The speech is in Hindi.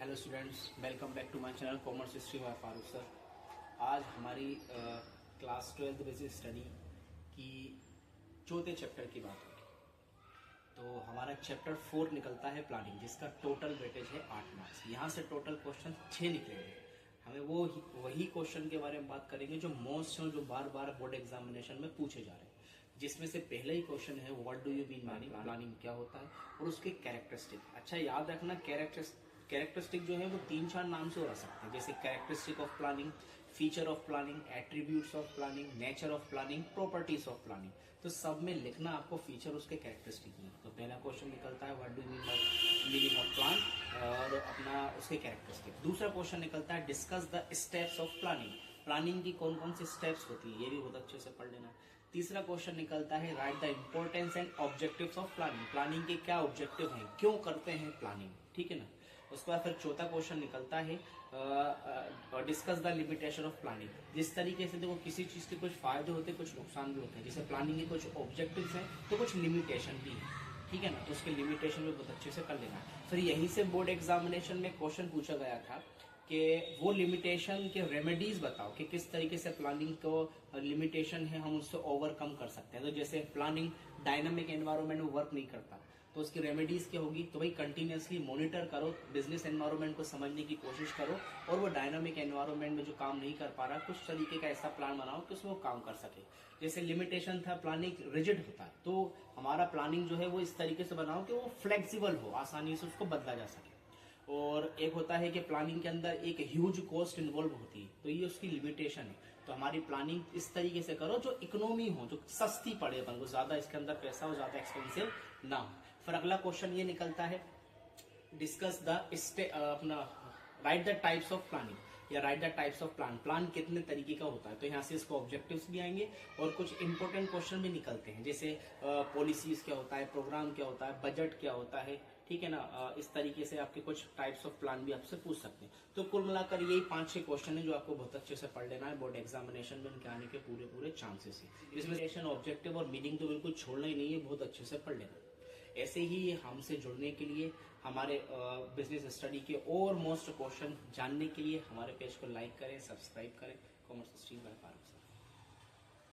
Hello students, welcome back to my channel commerce history by Farooq sir. आज हमारी क्लास 12th बेसिक स्टडी की चौथे चैप्टर की बात होगी। तो हमारा चैप्टर 4 निकलता है प्लानिंग, जिसका टोटल वेटेज है 8 मार्क्स। यहाँ से टोटल क्वेश्चन 6 निकलेंगे। हमें वही क्वेश्चन के बारे में बात करेंगे जो मोस्ट हैं, जो बार बार बोर्ड एग्जामिनेशन में पूछे जा रहे हैं। जिसमें से पहला ही क्वेश्चन है what do you mean planning, planning क्या होता है और उसके कैरेक्टरिस्टिक। अच्छा याद रखना, कैरेक्टरिस्टिक जो है वो 3-4 नाम से हो सकते हैं, जैसे characteristic of planning, feature of planning, attributes of planning, nature of planning, properties of planning. तो सब में लिखना आपको फीचर उसके कैरेक्टरिस्टिक में। तो पहला क्वेश्चन निकलता है what do you mean by meaning of plan और अपना उसके कैरेक्टरिस्टिक। दूसरा क्वेश्चन निकलता है discuss the steps of planning, planning की कौन कौन सी स्टेप्स होती है, ये भी बहुत अच्छे से पढ़ लेना। तीसरा क्वेश्चन निकलता है right the importance and objectives of planning, planning के क्या ऑब्जेक्टिव हैं, क्यों करते हैं प्लानिंग, ठीक है ना। उसके बाद फिर चौथा क्वेश्चन निकलता है discuss the limitation of planning. जिस तरीके से देखो किसी चीज के कुछ फायदे होते हैं, कुछ नुकसान भी होते हैं। जैसे प्लानिंग के कुछ ऑब्जेक्टिव्स हैं तो कुछ लिमिटेशन भी है, ठीक है ना। तो उसके लिमिटेशन भी बहुत अच्छे से कर लेना। फिर यहीं से बोर्ड एग्जामिनेशन में क्वेश्चन पूछा गया था कि वो लिमिटेशन के रेमेडीज बताओ कि किस तरीके से प्लानिंग को लिमिटेशन है हम उससे ओवरकम कर सकते हैं। तो जैसे प्लानिंग डायनामिक एनवायरनमेंट में वर्क नहीं करता तो उसकी रेमेडीज क्या होगी, तो भाई कंटिन्यूअसली मॉनिटर करो, बिजनेस एनवायरनमेंट को समझने की कोशिश करो और वो डायनामिक एनवायरनमेंट में जो काम नहीं कर पा रहा कुछ तरीके का ऐसा प्लान बनाओ कि उसमें वो काम कर सके। जैसे लिमिटेशन था प्लानिंग रिजिड होता है, तो हमारा प्लानिंग जो है वो इस तरीके से बनाओ कि वो फ्लेक्सिबल हो, आसानी से उसको बदला जा सके। और एक होता है कि प्लानिंग के अंदर एक ह्यूज कॉस्ट इन्वॉल्व होती है, तो ये उसकी लिमिटेशन है। तो हमारी प्लानिंग इस तरीके से करो जो इकोनॉमी हो, जो सस्ती पड़े अपन को, ज्यादा इसके अंदर पैसा हो, ज्यादा एक्सपेंसिव ना हो। फिर अगला क्वेश्चन ये निकलता है डिस्कस द अपना write the types of planning या write the types of plan, plan कितने तरीके का होता है। तो यहाँ से इसको ऑब्जेक्टिव्स भी आएंगे और कुछ इंपॉर्टेंट क्वेश्चन भी निकलते हैं, जैसे पॉलिसीज क्या होता है, प्रोग्राम क्या होता है, बजट क्या होता है, ठीक है ना। इस तरीके से आपके कुछ टाइप्स ऑफ प्लान भी आपसे पूछ सकते हैं। तो कुल मिलाकर यही 5-6 क्वेश्चन है जो आपको बहुत अच्छे से पढ़ लेना है। बोर्ड एग्जामिनेशन में इनके आने के पूरे चांसेस है। इसमें ऑब्जेक्टिव और मीनिंग तो बिल्कुल छोड़ना ही नहीं है, बहुत अच्छे से पढ़ लेना। ऐसे ही हमसे जुड़ने के लिए, हमारे बिजनेस स्टडी के और मोस्ट क्वेश्चन जानने के लिए हमारे पेज को लाइक करें, सब्सक्राइब करें। Commerce history by Farooq.